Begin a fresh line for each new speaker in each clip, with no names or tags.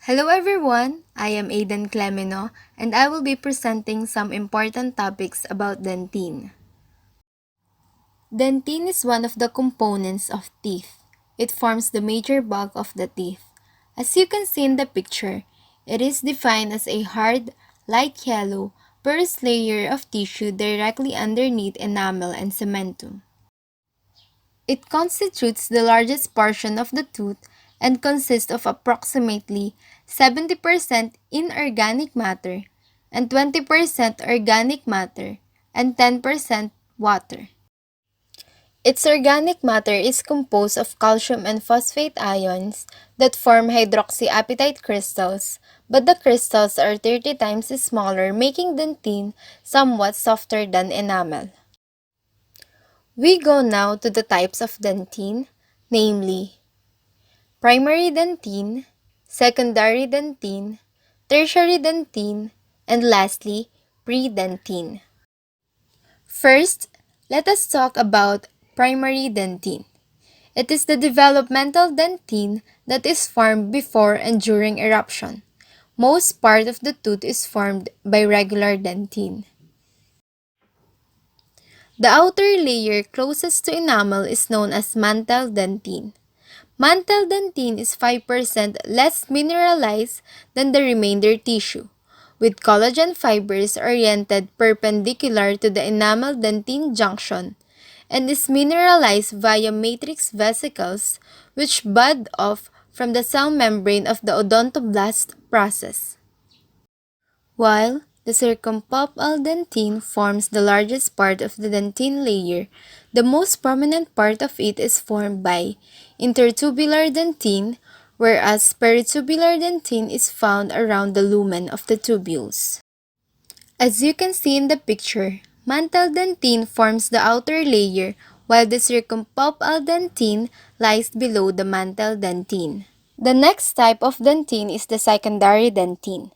Hello everyone, I am CLEMENO and I will be presenting some important topics about dentin. Dentin is one of the components of teeth. It forms the major bulk of the teeth. As you can see in the picture, it is defined as a hard, light yellow, porous layer of tissue directly underneath enamel and cementum. It constitutes the largest portion of the tooth and consists of approximately 70% inorganic matter and 20% organic matter and 10% water. Its organic matter is composed of calcium and phosphate ions that form hydroxyapatite crystals, but the crystals are 30 times smaller, making dentin somewhat softer than enamel. We go now to the types of dentin, namely primary dentin, secondary dentin, tertiary dentin, and lastly, predentin. First, let us talk about primary dentin. It is the developmental dentin that is formed before and during eruption. Most part of the tooth is formed by regular dentin. The outer layer closest to enamel is known as mantle dentin. Mantle dentin is 5% less mineralized than the remainder tissue, with collagen fibers oriented perpendicular to the enamel dentin junction, and is mineralized via matrix vesicles which bud off from the cell membrane of the odontoblast process. While the circumpalpal dentin forms the largest part of the dentin layer, the most prominent part of it is formed by intertubular dentin, whereas peritubular dentin is found around the lumen of the tubules. As you can see in the picture, mantle dentin forms the outer layer while the circumpalpal dentin lies below the mantle dentin. The next type of dentin is the secondary dentin.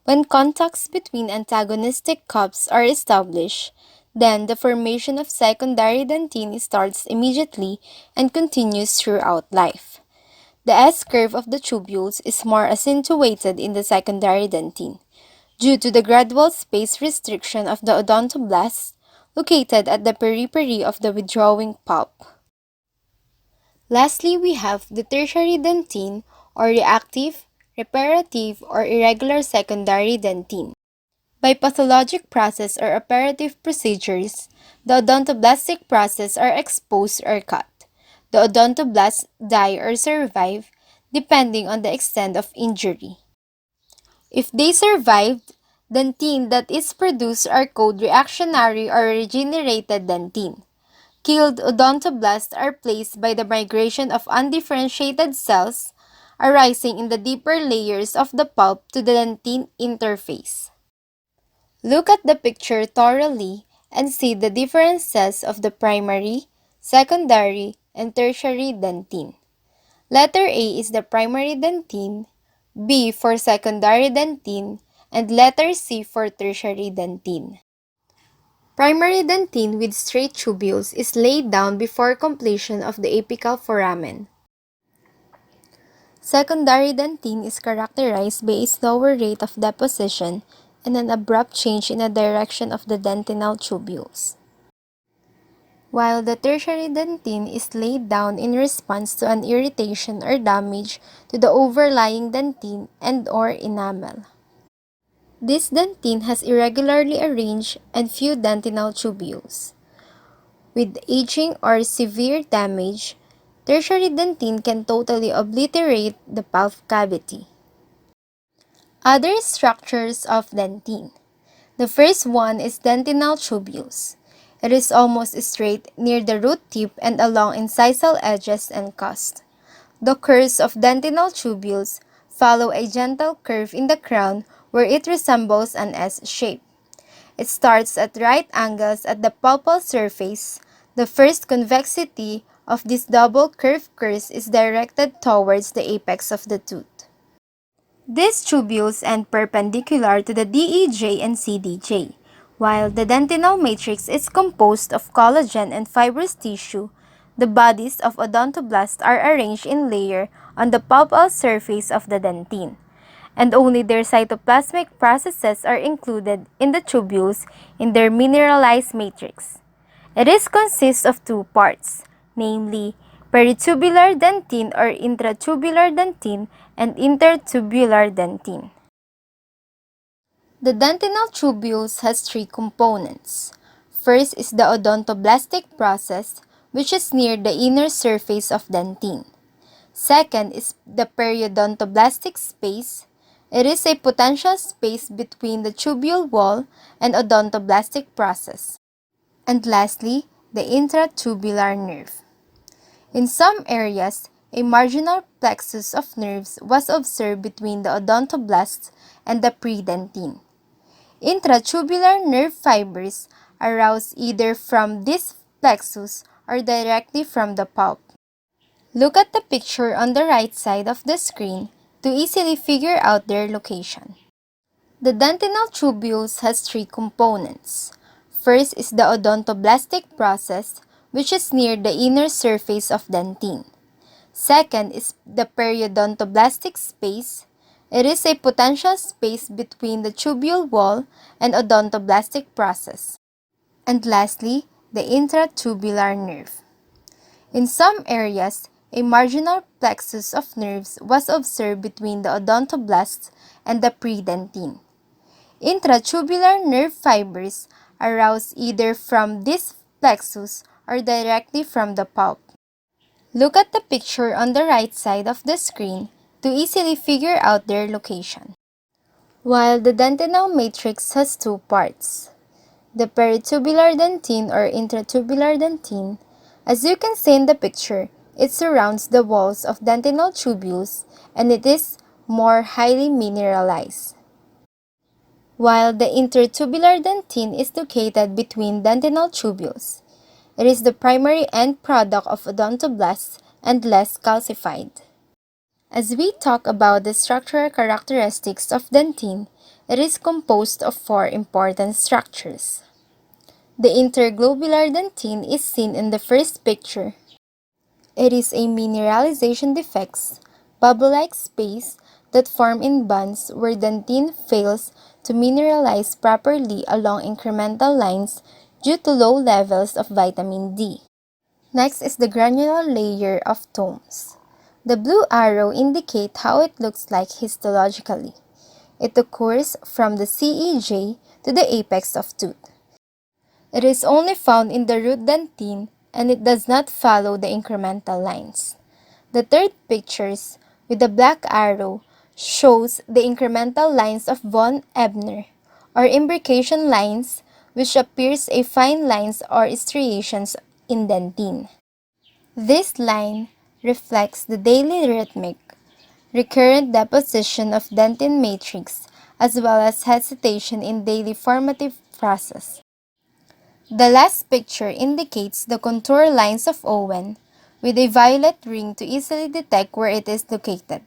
When contacts between antagonistic cups are established, then the formation of secondary dentin starts immediately and continues throughout life. The S-curve of the tubules is more accentuated in the secondary dentin, due to the gradual space restriction of the odontoblast located at the periphery of the withdrawing pulp. Lastly, we have the tertiary dentin or reactive, reparative, or irregular secondary dentin. By pathologic process or operative procedures, the odontoblastic process are exposed or cut. The odontoblasts die or survive depending on the extent of injury. If they survived, dentin that is produced are called reactionary or regenerated dentin. Killed odontoblasts are placed by the migration of undifferentiated cells arising in the deeper layers of the pulp to the dentin interface. Look at the picture thoroughly and see the differences of the primary, secondary, and tertiary dentin. Letter A is the primary dentin, B for secondary dentin, and letter C for tertiary dentin. Primary dentin with straight tubules is laid down before completion of the apical foramen. Secondary dentin is characterized by a slower rate of deposition and an abrupt change in the direction of the dentinal tubules. While the tertiary dentin is laid down in response to an irritation or damage to the overlying dentin and/or enamel. This dentin has irregularly arranged and few dentinal tubules. With aging or severe damage, tertiary dentin can totally obliterate the pulp cavity. Other structures of dentin. The first one is dentinal tubules. It is almost straight near the root tip and along incisal edges and cusp. The curves of dentinal tubules follow a gentle curve in the crown where it resembles an S shape. It starts at right angles at the pulpal surface. The first convexity of this double curved curve is directed towards the apex of the tooth. These tubules end perpendicular to the DEJ and CDJ. While the dentinal matrix is composed of collagen and fibrous tissue, the bodies of odontoblasts are arranged in layer on the pulpal surface of the dentin. and only their cytoplasmic processes are included in the tubules in their mineralized matrix. It consists of two parts, namely peritubular dentin or intratubular dentin and intertubular dentin. The dentinal tubules has three components. First is the odontoblastic process, which is near the inner surface of dentin. Second is the periodontoblastic space. It is a potential space between the tubule wall and odontoblastic process. And lastly, the intratubular nerve. In some areas, a marginal plexus of nerves was observed between the odontoblasts and the predentin. Intratubular nerve fibers arouse either from this plexus or directly from the pulp. Look at the picture on the right side of the screen to easily figure out their location. The dentinal tubules has three components. First is the odontoblastic process, which is near the inner surface of dentin. Second is the periodontoblastic space. It is a potential space between the tubule wall and odontoblastic process. And lastly, the intratubular nerve. In some areas, a marginal plexus of nerves was observed between the odontoblasts and the predentin. Intratubular nerve fibers arouse either from this plexus or directly from the pulp. Look at the picture on the right side of the screen to easily figure out their location. While the dentinal matrix has two parts, the peritubular dentin or intratubular dentin, as you can see in the picture, it surrounds the walls of dentinal tubules and it is more highly mineralized. While the intertubular dentin is located between dentinal tubules. It is the primary end product of odontoblasts and less calcified. As we talk about the structural characteristics of dentin, it is composed of four important structures. The interglobular dentin is seen in the first picture. It is a mineralization defects, bubble-like space that form in bands where dentin fails to mineralize properly along incremental lines due to low levels of vitamin D. Next is the granular layer of tomes. The blue arrow indicates how it looks like histologically. It occurs from the CEJ to the apex of tooth. It is only found in the root dentin and it does not follow the incremental lines. The third pictures with the black arrow shows the incremental lines of von Ebner or imbrication lines, which appears a fine lines or striations in dentin. This line reflects the daily rhythmic, recurrent deposition of dentin matrix as well as hesitation in daily formative process. The last picture indicates the contour lines of Owen with a violet ring to easily detect where it is located.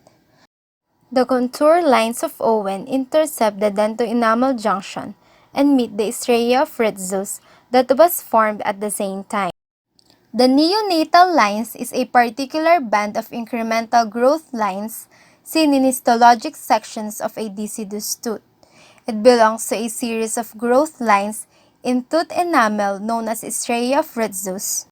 The contour lines of Owen intercept the dento-enamel junction and meet the stria of Rhesus that was formed at the same time. The neonatal lines is a particular band of incremental growth lines seen in histologic sections of a deciduous tooth. It belongs to a series of growth lines in tooth enamel known as stria of Rhesus.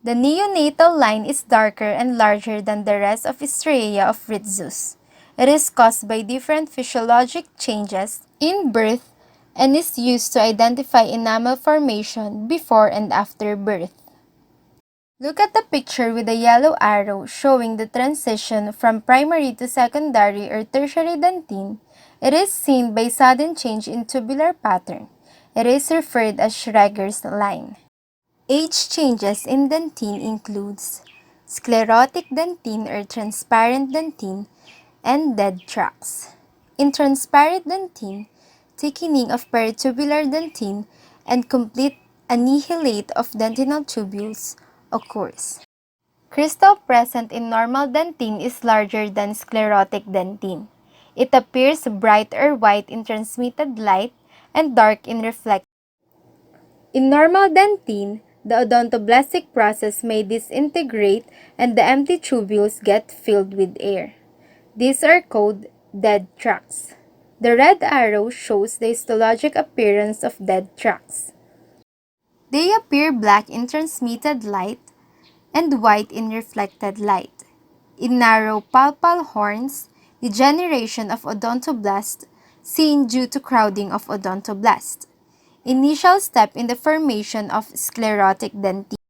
The neonatal line is darker and larger than the rest of stria of Rhesus. It is caused by different physiologic changes in birth and is used to identify enamel formation before and after birth. Look at the picture with the yellow arrow showing the transition from primary to secondary or tertiary dentin. It is seen by sudden change in tubular pattern. It is referred as Schreger's line. Age changes in dentin includes sclerotic dentin or transparent dentin and dead tracts. In transparent dentin, thickening of peritubular dentin and complete annihilate of dentinal tubules occurs. Crystal present in normal dentin is larger than sclerotic dentin. It appears bright or white in transmitted light and dark in reflected. In normal dentin, the odontoblastic process may disintegrate and the empty tubules get filled with air. These are called Dead tracts. The red arrow shows the histologic appearance of dead tracts. They appear black in transmitted light and white in reflected light. In narrow palpal horns, degeneration of odontoblast seen due to crowding of odontoblast. Initial step in the formation of sclerotic dentin.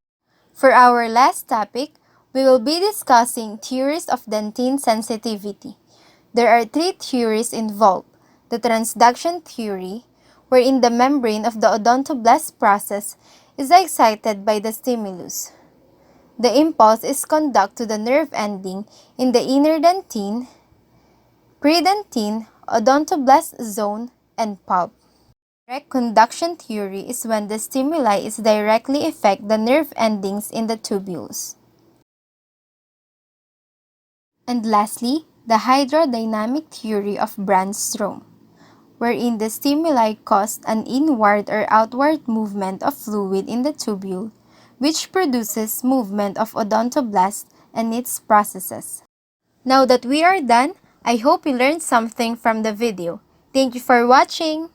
For our last topic, we will be discussing theories of dentin sensitivity. There are three theories involved. The transduction theory, wherein the membrane of the odontoblast process is excited by the stimulus. The impulse is conducted to the nerve ending in the inner dentin, predentin, odontoblast zone, and pulp. Direct conduction theory is when the stimuli is directly affect the nerve endings in the tubules. And lastly, the hydrodynamic theory of Brandstrom, wherein the stimuli cause an inward or outward movement of fluid in the tubule, which produces movement of odontoblast and its processes. Now that we are done, I hope you learned something from the video. Thank you for watching!